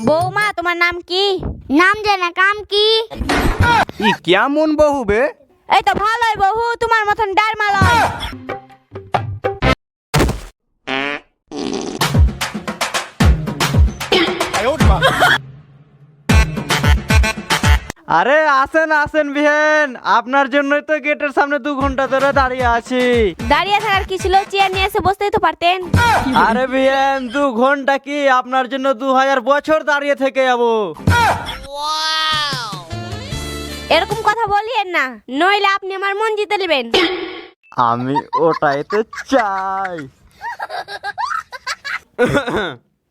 বৌমা তোমার নাম কি? নাম জানা কাম কি? ই কেমন বহু বে? এই তো ভালোই বহু, তোমার মতন ডারমা লয়। আরে আসেন আসেন বিহেন, আপনার জন্যই তো গেটের সামনে 2 ঘন্টা ধরে দাঁড়িয়ে আছি। দাঁড়িয়ে থাকার কি ছিল, চেয়ার নিয়ে এসে বসতেই তো পারতেন। আরে বিহেন 2 ঘন্টা কি, আপনার জন্য 2000 বছর দাঁড়িয়ে থেকে যাবো। এরকম কথা বলিয়েন না, নইলে আপনি আমার মন জিতে নেবেন। আমি ওটাই তো চাই।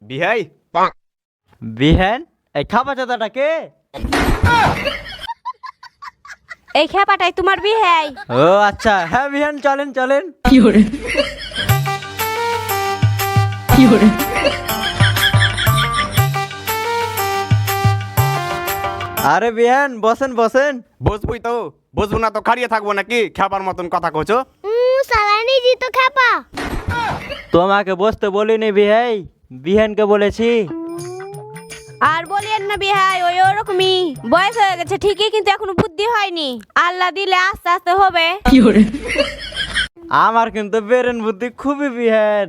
বিহাই বিহেন, এই খাপা চাদাটা কে? এই খেপাটাই তোমার বিহাই। ও আচ্ছা, হ্যাঁ বিহেন চলেন চলেন। আরে বিহেন বসেন বসেন। বসবই তো, বসবো না তো খাড়িয়ে থাকবো নাকি? খেপার মতন কথা কইছো। সালানি জি তো খেপা। তোমাকে বসতে বলিনি বিহাই, বিহেনকে বলেছি। আর বলিয়েন না বিহাই, ওই ওরকমই বয়স হয়ে গেছে ঠিকই, কিন্তু এখনো বুদ্ধি হয়নি। আল্লাহ দিলে আস্তে আস্তে হবে। আমার কিন্তু বেরেন বুদ্ধি খুবই বিহেন।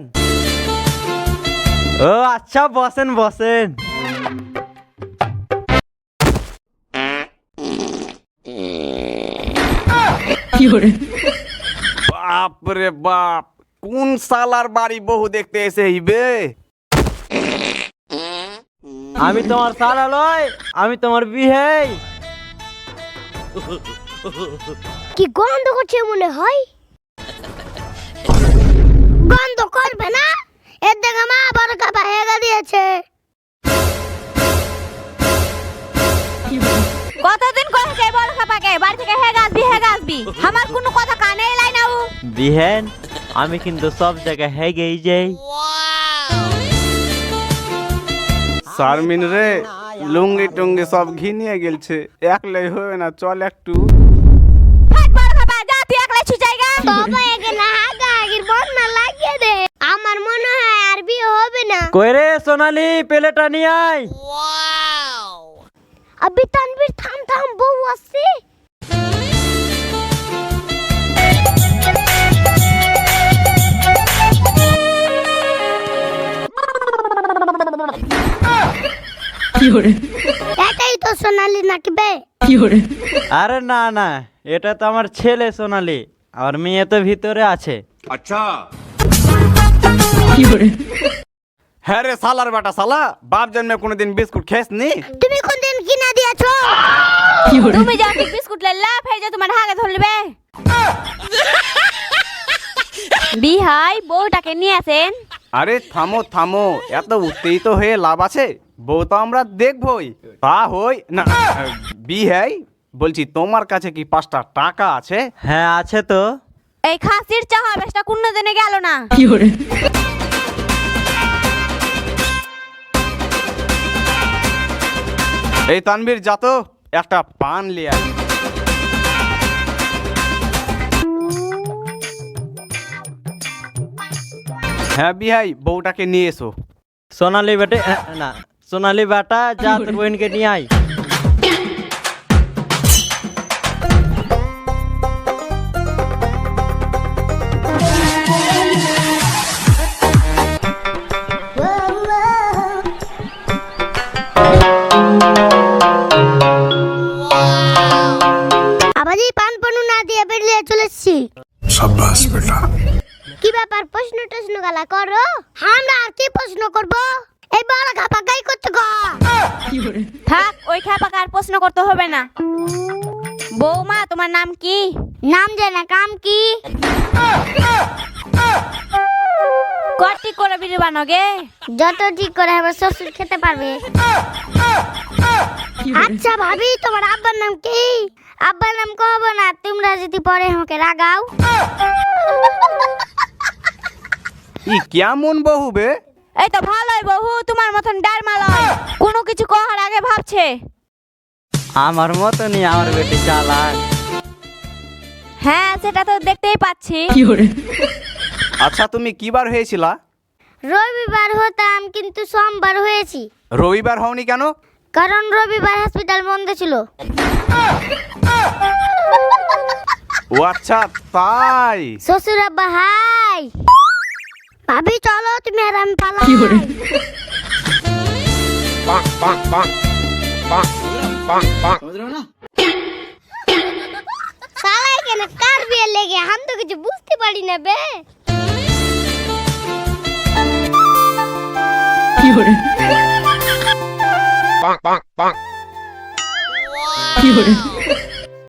ও আচ্ছা বসেন বসেন। বাপ রে বাপ, কোন সালার বাড়ি বহু দেখতে এসে হইবে? আমি তোমার সালা লয়, আমি তোমার বিহাই। কি গন্ধ করছে মনে হয়? গন্ধ করবে না, এর দেখে মা বড় কাপা হেগা দিয়েছে। কতদিন কইছে বড় কাপাকে বাড়ি থেকে হেগা আসবি, আমার কোনো কথা কানে এলাই না। বিহেন, আমি কিন্তু সব জায়গায় হেগেই যাই। শারমিন রে, লুঙ্গি টুঙ্গি সব ঘিনিয়ে গেলছে, একলাই হবে না, চল একটু। হাট বড় কাপা, যা তুই একলাই ছু জায়গা। বাবা একে না হাগা আগের বন্যা লাগিয়ে দে, আমার মনে হয় আর বিয়ে হবে না। কই রে সোনালি, পেলেটা নিয়ে আয়। আবি তানবীর থাম থাম, বউ আসছে। এটাই তো সোনালি নাকি বে? আরে না না, এটা তো আমার ছেলে সোনালি, আর মেয়ে তো ভিতরে আছে। আচ্ছা। হ্যাঁ রে সালার বেটা সালা, বাপ জন্মে কোনোদিন বিস্কুট খেসনি? তুমি কোন দিন কিনা দিয়েছো? তুমি যাও ঠিক বিস্কুট লাল্লা ফেজা তোমার হাগে ধরবে। বিহাই বউটাকে নিয়ে আসেন। আরে থামো থামো, এত উত্তেজিত হয়ে লাভ আছে? বউ তো আমরা দেখবই। তা হই না বিহাই, বলছি তোমার কাছে কি 5টা টাকা আছে? হ্যাঁ আছে তো। এই খাসির চাহা বেশটা কোন দিনে গেল না। এই তানবীর যা তো, একটা পান লিয়া। হ্যাঁ বিহাই, বউটাকে নিয়ে এসো। সোনালি বেটে না, সোনালি বেটা যা তোর বোনকে নিয়ে আয়। আবাজি পান পানু না দিয়ে বেরিয়ে চলেছি। शाबाश बेटा। কি ব্যাপার, প্রশ্ন টশ্ন গালা করো? আমরা আর কি প্রশ্ন করব? এই বড় খাপা গাই করতে গো। থাক, ওই খাপাকে আর প্রশ্ন করতে হবে না। বৌমা তোমার নাম কি? নাম জানা কাম কি? কটি করে বিড়ি বানোগে? যত ঠিক করে আমার শ্বশুর খেতে পারবে। আচ্ছা ভাবি, তোমার আব্বার নাম কি? আব্বার নাম কহব না, তোমরা যদি পরে আমাকে রাগাও। ই কেমন বহু বে? এই তো ভালোই বহু, তোমার মতন ডারমা লয়, কোনো কিছু কহার আগে ভাবছে। আমার মতনই আমার বেটি চালাক। হ্যাঁ সেটা তো দেখতেই পাচ্ছি। আচ্ছা তুমি কি বার হয়েছিলা? রবিবার হতাম, কিন্তু সোমবার হয়েছি। রবিবার হওনি কেন? কারণ রবিবার হসপিটাল বন্ধ ছিল। ও আচ্ছা তাই। শ্বশুর আব্বা হাই। ভাবি চলো তুমি আর আমি পালাই। সালাই কেন কার বিয়ে লেগে আমি তো কিছু বুঝতে পারি না বে। bonk, bonk, bonk.